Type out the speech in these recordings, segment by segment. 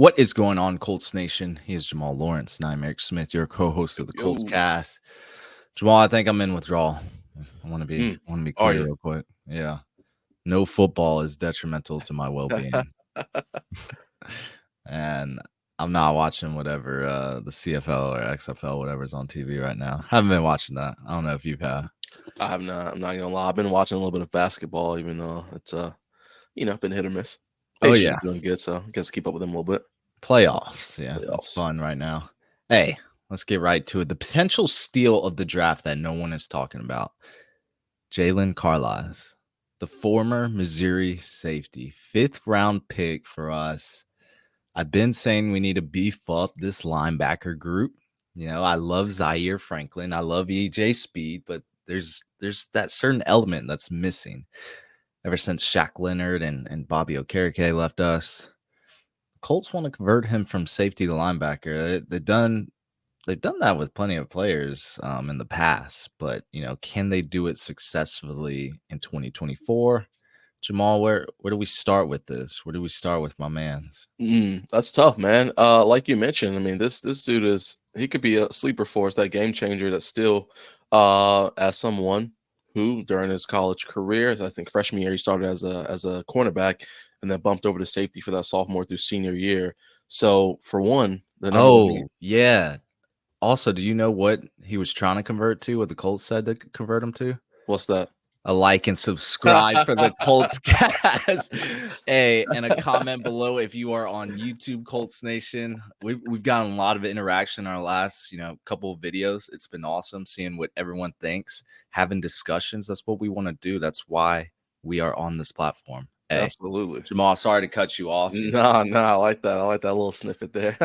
What is going on, Colts Nation? He is Jamal Lawrence, and I'm Eric Smith, your co-host of the Colts Yo, Cast. Jamal, I think I'm in withdrawal. I want to be are clear you? real quick. Yeah, no football is detrimental to my well-being, and I'm not watching whatever the CFL or XFL, whatever's on TV right now. Haven't been watching that. I don't know if you've had. I have not. I'm not gonna lie. I've been watching a little bit of basketball, even though it's been hit or miss. Oh Pacers yeah, is doing good, so I guess keep up with them a little bit. playoffs. Yeah, it's Playoffs. fun right now. Hey, let's get right to it. The potential steal of the draft that no one is talking about. Jaylen Carlies, the former Missouri safety, 5th-round pick for us. I've been saying we need to beef up this linebacker group. You know, I love Zaire Franklin. I love EJ Speed, but there's that certain element that's missing ever since Shaq Leonard and Bobby Okereke left us. Colts want to convert him from safety to linebacker. They've done that with plenty of players in the past, but can they do it successfully in 2024? Jamal, where do we start with this? Where do we start with my man's? That's tough, man. Like you mentioned, I mean, this dude he could be a sleeper for us, that game changer. That's still, as someone who during his college career, I think freshman year he started as a cornerback, and then bumped over to safety for that sophomore through senior year. So for one, the number one Oh, yeah. Also, do you know what he was trying to convert to? What the Colts said to convert him to? what's that? A like and subscribe for the Colts cast. Hey, and a comment below if you are on YouTube, Colts Nation. We've gotten a lot of interaction in our last, couple of videos. It's been awesome seeing what everyone thinks, having discussions. That's what we want to do. That's why we are on this platform. Hey, Absolutely. Jamal, sorry to cut you off. No, I like that. I like that little snippet there.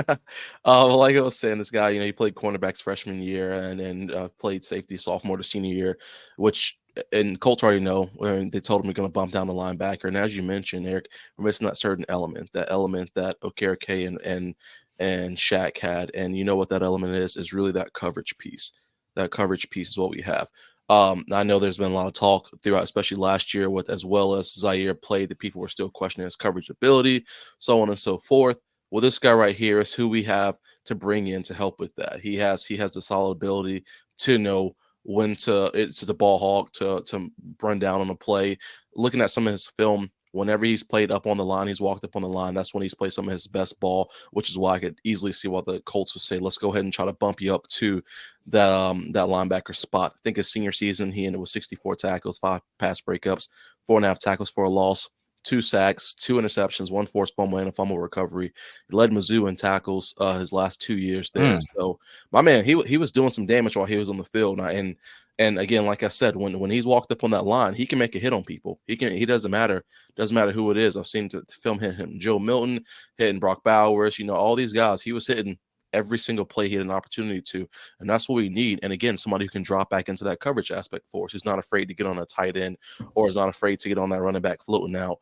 Like I was saying, this guy, he played cornerbacks freshman year and then played safety sophomore to senior year, which and Colts already know. When they told him we're going to bump down the linebacker, and as you mentioned, Eric, we're missing that certain element, that Okereke and Shaq had, and you know what that element is really that coverage piece. That coverage piece is what we have. I know there's been a lot of talk throughout, especially last year, with as well as Zaire played, that people were still questioning his coverage ability, so on and so forth. Well, this guy right here is who we have to bring in to help with that. He has the solid ability to know when it's the ball hawk to run down on a play. Looking at some of his film, whenever he's played up on the line, he's walked up on the line. That's when he's played some of his best ball, which is why I could easily see why the Colts would say, let's go ahead and try to bump you up to that linebacker spot. I think his senior season, he ended with 64 tackles, 5 pass breakups, 4.5 tackles for a loss, 2 sacks, 2 interceptions, 1 forced fumble, and a fumble recovery. He led Mizzou in tackles his last 2 years there. So my man, he was doing some damage while he was on the field. And again, like I said, when he's walked up on that line, he can make a hit on people. He doesn't matter who it is. I've seen the film hit him, Joe Milton, hitting Brock Bowers, all these guys. He was hitting every single play he had an opportunity to, and that's what we need. And again, somebody who can drop back into that coverage aspect for us, who's not afraid to get on a tight end or is not afraid to get on that running back floating out,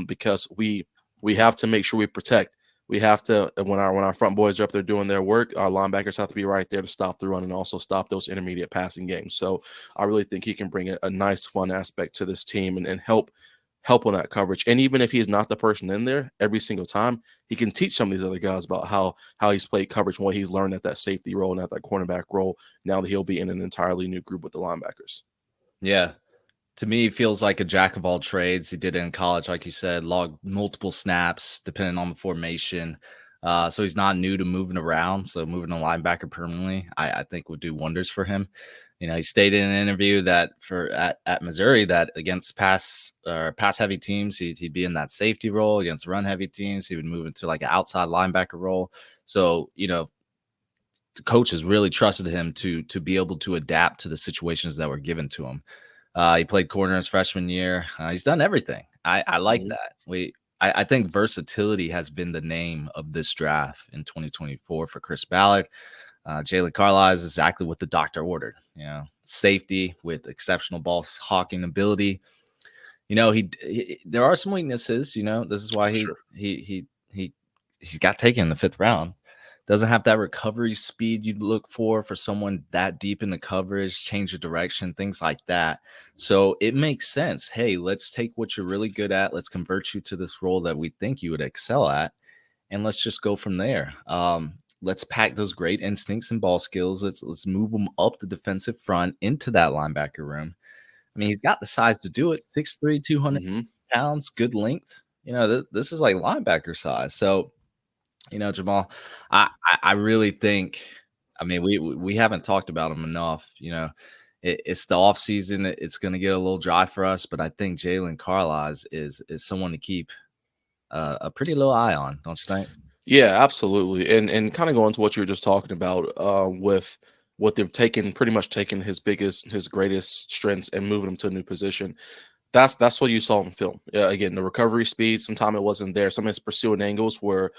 because we have to make sure we protect. We have to, when our front boys are up there doing their work, our linebackers have to be right there to stop the run and also stop those intermediate passing games. So I really think he can bring a nice, fun aspect to this team and help on that coverage. And even if he's not the person in there every single time, he can teach some of these other guys about how he's played coverage and what he's learned at that safety role and at that cornerback role. Now that he'll be in an entirely new group with the linebackers. Yeah. To me, he feels like a jack of all trades. He did it in college, like you said, logged multiple snaps depending on the formation. So he's not new to moving around. So moving a linebacker permanently, I think would do wonders for him. He stated in an interview that at Missouri that against pass heavy teams, he'd be in that safety role. Against run heavy teams, he would move into like an outside linebacker role. So the coaches really trusted him to be able to adapt to the situations that were given to him. He played corner his freshman year. He's done everything. I like that. I think versatility has been the name of this draft in 2024 for Chris Ballard. Jaylen Carlies is exactly what the doctor ordered. Safety with exceptional ball hawking ability. There are some weaknesses. This is why he got taken in the 5th round. Doesn't have that recovery speed you'd look for someone that deep in the coverage, change of direction, things like that. So it makes sense. Hey, let's take what you're really good at. Let's convert you to this role that we think you would excel at. and let's just go from there. Let's pack those great instincts and ball skills. Let's move them up the defensive front into that linebacker room. I mean, he's got the size to do it. 6'3", 200 Hmm. pounds, good length. This is like linebacker size. So, Jamal, I really think. I mean, we haven't talked about him enough. It's the off season. It's going to get a little dry for us, but I think Jaylen Carlies is someone to keep a pretty low eye on, don't you think? Yeah, absolutely. And kind of going to what you were just talking about, with what they've taken, pretty much taken his greatest strengths and moving him to a new position. That's what you saw in film. Yeah, again, the recovery speed. Sometimes it wasn't there. Some of his pursuing angles were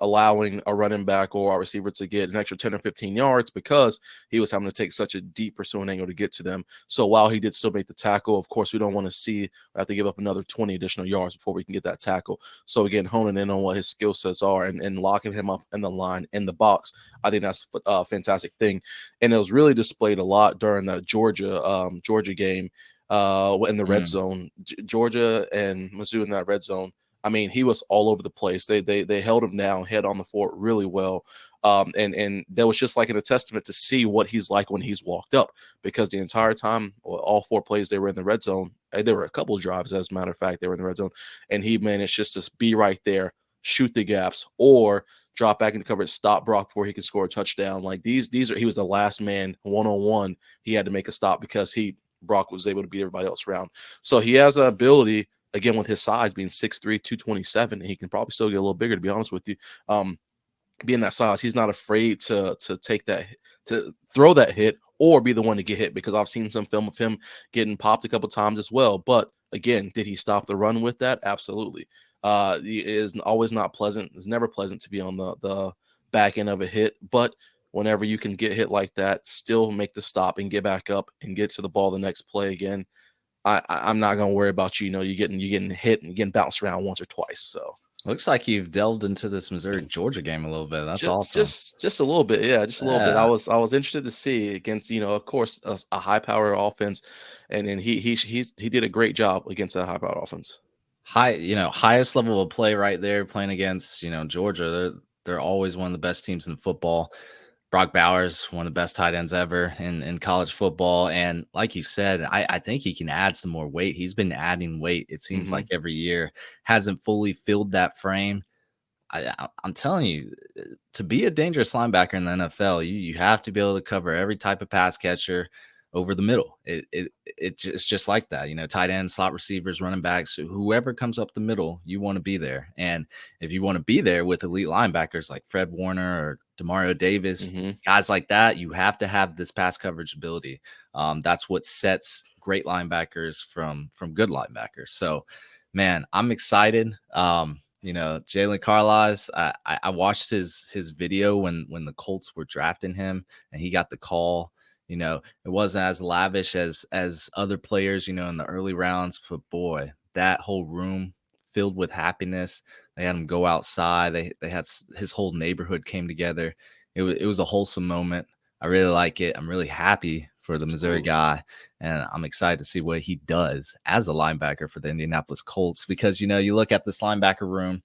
allowing a running back or a receiver to get an extra 10 or 15 yards because he was having to take such a deep pursuing angle to get to them. So while he did still make the tackle, of course, we don't want to see have to give up another 20 additional yards before we can get that tackle. So again, honing in on what his skill sets are and locking him up in the line in the box, I think that's a fantastic thing. And it was really displayed a lot during the Georgia game in the red Mm. zone. Georgia and Mizzou in that red zone. I mean, he was all over the place. They held him down, head on the fort really well. And that was just like a testament to see what he's like when he's walked up, because the entire time, all 4 plays they were in the red zone, there were a couple of drives, as a matter of fact, they were in the red zone, and he managed just to be right there, shoot the gaps, or drop back into coverage, stop Brock before he could score a touchdown. Like these are he was the last man 1-on-1. He had to make a stop because Brock was able to beat everybody else around. So he has the ability, again, with his size being 6'3", 227, and he can probably still get a little bigger, to be honest with you. Being that size, he's not afraid to take that, to throw that hit or be the one to get hit, because I've seen some film of him getting popped a couple times as well. But again, did he stop the run with that? Absolutely. It is always not pleasant. It's never pleasant to be on the back end of a hit, but whenever you can get hit like that, still make the stop and get back up and get to the ball the next play again. I'm not gonna worry about you getting hit and getting bounced around once or twice. So Looks like you've delved into this Missouri Georgia game a little bit. That's awesome. just a little bit, yeah, just a little bit. I Yeah. was I was interested to see against, of course, a high power offense, and then he did a great job against that high power offense. Highest level of play right there playing against, Georgia. They're always one of the best teams in football. Brock Bowers, one of the best tight ends ever in college football. And like you said, I think he can add some more weight. He's been adding weight, it seems Hmm. like every year, hasn't fully filled that frame. I'm telling you, to be a dangerous linebacker in the NFL, you have to be able to cover every type of pass catcher over the middle. It's just like that. Tight ends, slot receivers, running backs, whoever comes up the middle, you want to be there. And if you want to be there with elite linebackers like Fred Warner or Demario Davis, Hmm. guys like that, you have to have this pass coverage ability. That's what sets great linebackers from good linebackers. So, man, I'm excited. Jaylen Carlies, I watched his video when the Colts were drafting him and he got the call. It wasn't as lavish as other players, in the early rounds, but boy, that whole room filled with happiness. They had him go outside. They had his whole neighborhood came together. It was a wholesome moment. I really like it. I'm really happy for the Missouri Absolutely. guy, and I'm excited to see what he does as a linebacker for the Indianapolis Colts, because you look at this linebacker room,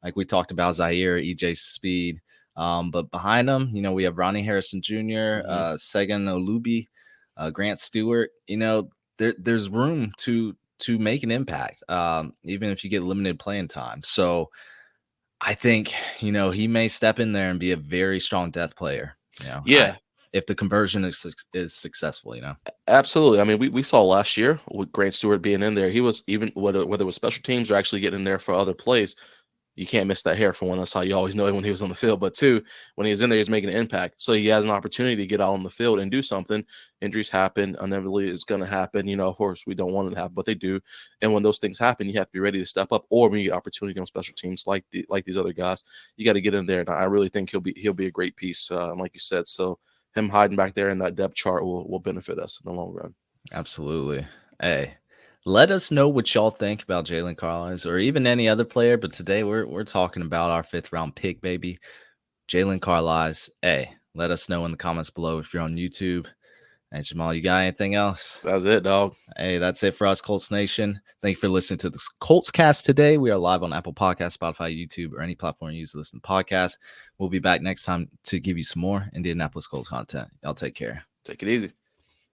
like we talked about Zaire, EJ Speed, but behind him, we have Ronnie Harrison Jr., Hmm. Segan Olubi, Grant Stewart. There's room to make an impact, even if you get limited playing time. So I think he may step in there and be a very strong depth player. Yeah, If the conversion is successful. absolutely. I mean, we saw last year with Grant Stewart being in there, he was, even whether it was special teams or actually getting in there for other plays. You can't miss that hair, for one. That's how you always know it when he was on the field. But two, when he was in there, he's making an impact. So he has an opportunity to get out on the field and do something. Injuries happen. Inevitably, it's going to happen. Of course, we don't want it to happen, but they do. And when those things happen, you have to be ready to step up, or when you get opportunity on special teams like these other guys, you got to get in there. And I really think he'll be a great piece. And like you said, so him hiding back there in that depth chart will benefit us in the long run. Absolutely. Hey, let us know what y'all think about Jaylen Carlies or even any other player. But today we're talking about our fifth round pick, baby, Jaylen Carlies. Hey, let us know in the comments below if you're on YouTube. Hey, Jamal, you got anything else? That's it, dog. Hey, that's it for us, Colts Nation. Thank you for listening to the Colts Cast today. We are live on Apple Podcasts, Spotify, YouTube, or any platform you use to listen to podcasts. We'll be back next time to give you some more Indianapolis Colts content. Y'all take care. Take it easy.